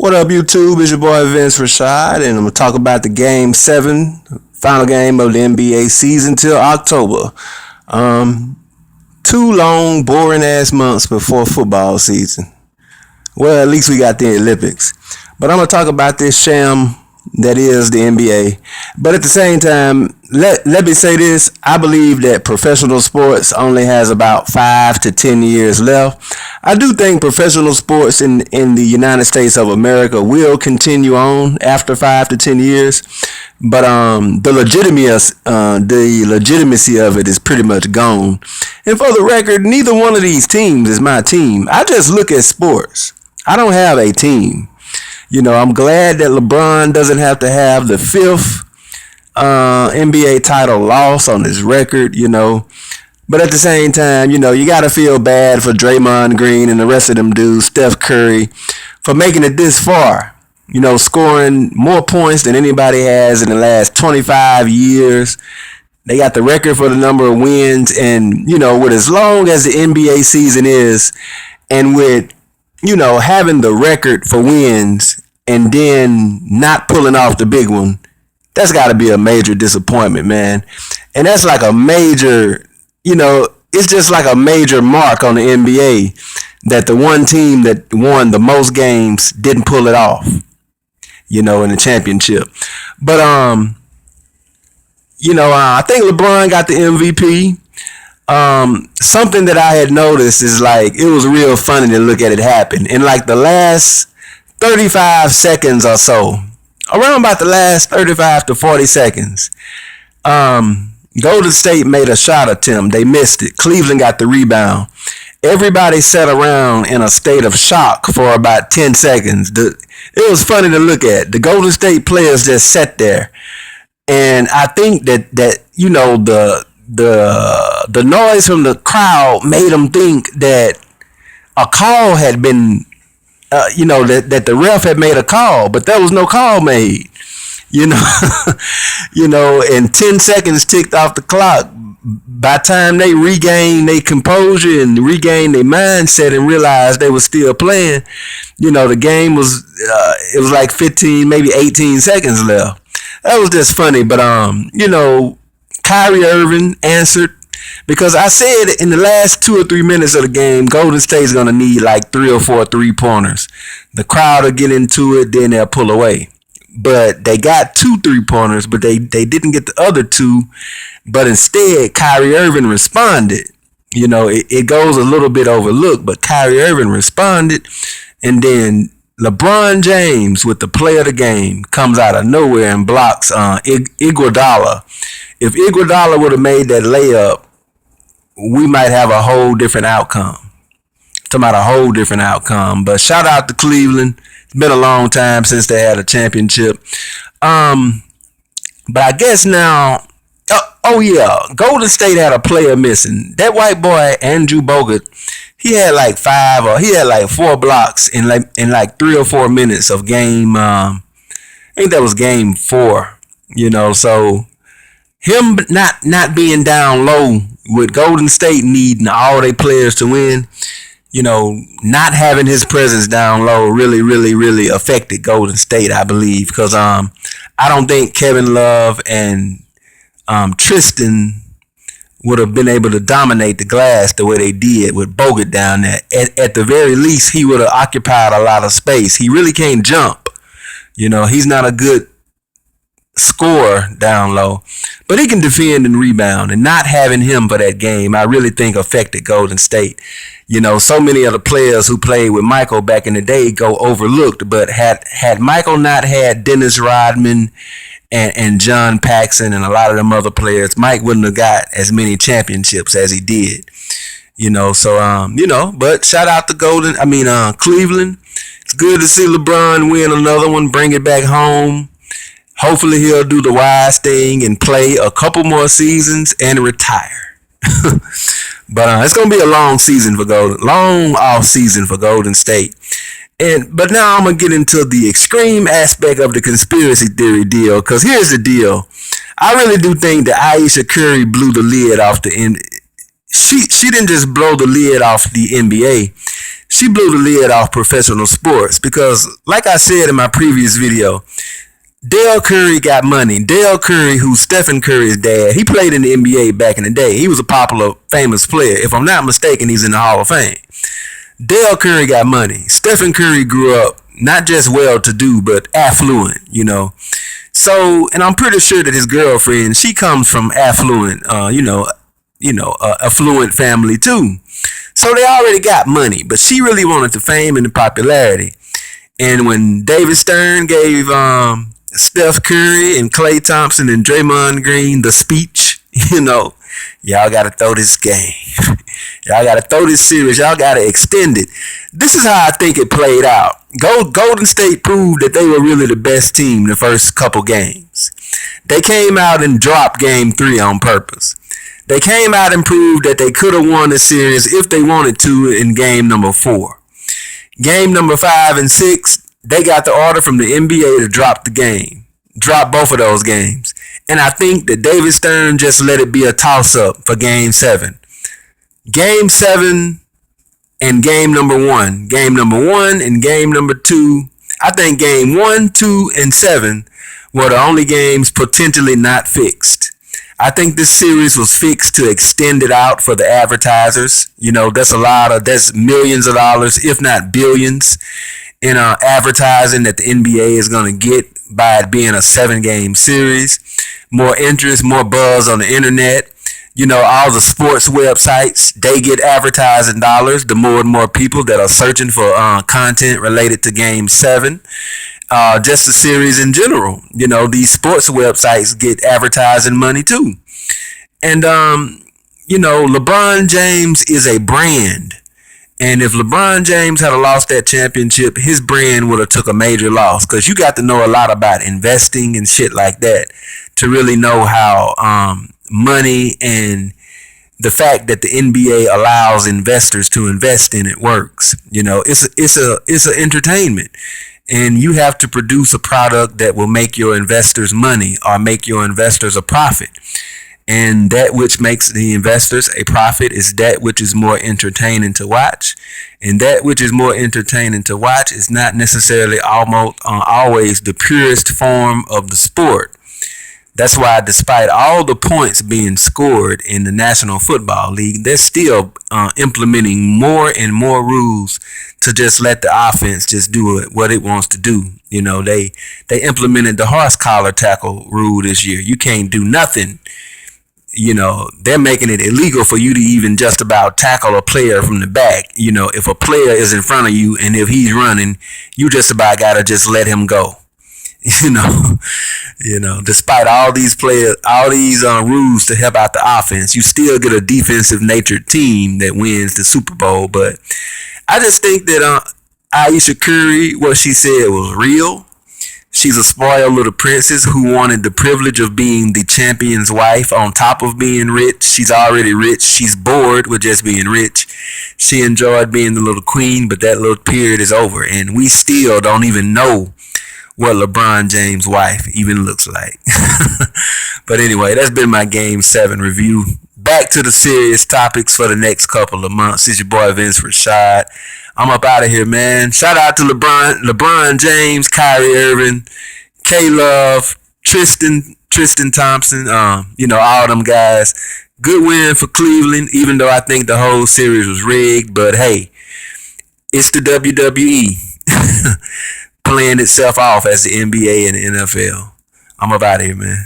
What up, YouTube? It's your boy Vince Rashad, and I'm gonna talk about the Game 7, final game of the NBA season till October. Two long, boring ass months before football season. Well, at least we got the Olympics. But I'm gonna talk about this sham that is the NBA. But at the same time, let me say this: I believe that professional sports only has about 5 to 10 years left. I do think professional sports in the United States of America will continue on after 5 to 10 years. But the legitimacy of it is pretty much gone. And for the record, neither one of these teams is my team. I just look at sports. I don't have a team. You know, I'm glad that LeBron doesn't have to have the 5th NBA title loss on his record, you know. But at the same time, you know, you got to feel bad for Draymond Green and the rest of them dudes, Steph Curry, for making it this far. You know, scoring more points than anybody has in the last 25 years. They got the record for the number of wins. And, you know, with as long as the NBA season is, and with, you know, having the record for wins and then not pulling off the big one, that's got to be a major disappointment, man. And that's like a major, you know, it's just like a major mark on the NBA that the one team that won the most games didn't pull it off, you know, in the championship. But, you know, I think LeBron got the MVP. Something that I had noticed is like, it was real funny to look at it happen. In like the last 35 seconds or so, around about the last 35 to 40 seconds, Golden State made a shot attempt. They missed it. Cleveland got the rebound. Everybody sat around in a state of shock for about 10 seconds. It was funny to look at. The Golden State players just sat there. And I think that you know, the noise from the crowd made them think that a call had been, you know, that the ref had made a call, but there was no call made, you know. You know, and 10 seconds ticked off the clock. By the time they regained their composure and regained their mindset and realized they were still playing, you know, the game was, it was like 15, maybe 18 seconds left. That was just funny, but, you know, Kyrie Irving answered, because I said in the last 2 or 3 minutes of the game, Golden State's going to need like 3 or 4 3-pointers. The crowd will get into it, then they'll pull away. But they got 2 3-pointers, but they didn't get the other 2. But instead, Kyrie Irving responded. You know, it goes a little bit overlooked, but Kyrie Irving responded. And then LeBron James, with the play of the game, comes out of nowhere and blocks Iguodala. If Iguodala would have made that layup, we might have a whole different outcome. Talking about a whole different outcome. But shout out to Cleveland. It's been a long time since they had a championship. But I guess now, oh yeah, Golden State had a player missing. That white boy, Andrew Bogut, he had like 4 blocks in like 3 or 4 minutes of game. I think that was game 4. You know, so him not being down low with Golden State needing all their players to win, you know, not having his presence down low really affected Golden State, I believe, because I don't think Kevin Love and Tristan would have been able to dominate the glass the way they did with Bogut down there. At the very least, he would have occupied a lot of space. He really can't jump. You know, he's not a good scorer down low, but he can defend and rebound, and not having him for that game, I really think affected Golden State. You know, so many of the players who played with Michael back in the day go overlooked, but had Michael not had Dennis Rodman and John Paxson and a lot of them other players, Mike wouldn't have got as many championships as he did. You know, so you know, but shout out to Cleveland. It's good to see LeBron win another one, bring it back home. Hopefully he'll do the wise thing and play a couple more seasons and retire. But it's gonna be a long off season for Golden State. But now I'm gonna get into the extreme aspect of the conspiracy theory deal, because here's the deal. I really do think that Ayesha Curry blew the lid off the end. She didn't just blow the lid off the NBA. she blew the lid off professional sports because, like I said in my previous video, Dale Curry got money. Dale Curry, who's Stephen Curry's dad, he played in the NBA back in the day. He was a popular, famous player. If I'm not mistaken, he's in the Hall of Fame. Dale Curry got money. Stephen Curry grew up not just well-to-do, but affluent, you know. So, and I'm pretty sure that his girlfriend, she comes from affluent, affluent family too. So they already got money, but she really wanted the fame and the popularity. And when David Stern gave Steph Curry and Klay Thompson and Draymond Green the speech, y'all got to throw this game. Y'all got to throw this series. Y'all got to extend it. This is how I think it played out. Golden State proved that they were really the best team the first couple games. They came out and dropped game 3 on purpose. They came out and proved that they could have won the series if they wanted to in game number 4. Game number 5 and 6, they got the order from the NBA to drop the game. Drop both of those games. And I think that David Stern just let it be a toss-up for game 7. Game 7 and game number 1. Game number 1 and game number 2. I think game 1, 2, and 7 were the only games potentially not fixed. I think this series was fixed to extend it out for the advertisers. That's millions of dollars, if not billions, in advertising that the NBA is going to get by it being a 7-game series. More interest, more buzz on the internet. All the sports websites, they get advertising dollars. The more and more people that are searching for content related to Game 7. Just the series in general. These sports websites get advertising money too. And, LeBron James is a brand. And if LeBron James had lost that championship, his brand would have took a major loss. Because you got to know a lot about investing and shit like that to really know how money and the fact that the NBA allows investors to invest in it works. It's an entertainment. And you have to produce a product that will make your investors money or make your investors a profit. And that which makes the investors a profit is that which is more entertaining to watch. And that which is more entertaining to watch is not necessarily always the purest form of the sport. That's why despite all the points being scored in the National Football League, they're still implementing more and more rules to just let the offense just do what it wants to do. They implemented the horse collar tackle rule this year. You can't do nothing. They're making it illegal for you to even just about tackle a player from the back. If a player is in front of you and if he's running, you just about got to just let him go. Despite all these rules to help out the offense, you still get a defensive natured team that wins the Super Bowl. But I just think that Ayesha Curry, what she said was real. She's a spoiled little princess who wanted the privilege of being the champion's wife on top of being rich. She's already rich. She's bored with just being rich. She enjoyed being the little queen, but that little period is over. And we still don't even know what LeBron James' wife even looks like. But anyway, that's been my Game 7 review. Back to the serious topics for the next couple of months. It's your boy Vince Rashad. I'm up out of here, man. Shout out to LeBron James, Kyrie Irving, K-Love, Tristan Thompson, all them guys. Good win for Cleveland, even though I think the whole series was rigged. But hey, it's the WWE playing itself off as the NBA and the NFL. I'm up out of here, man.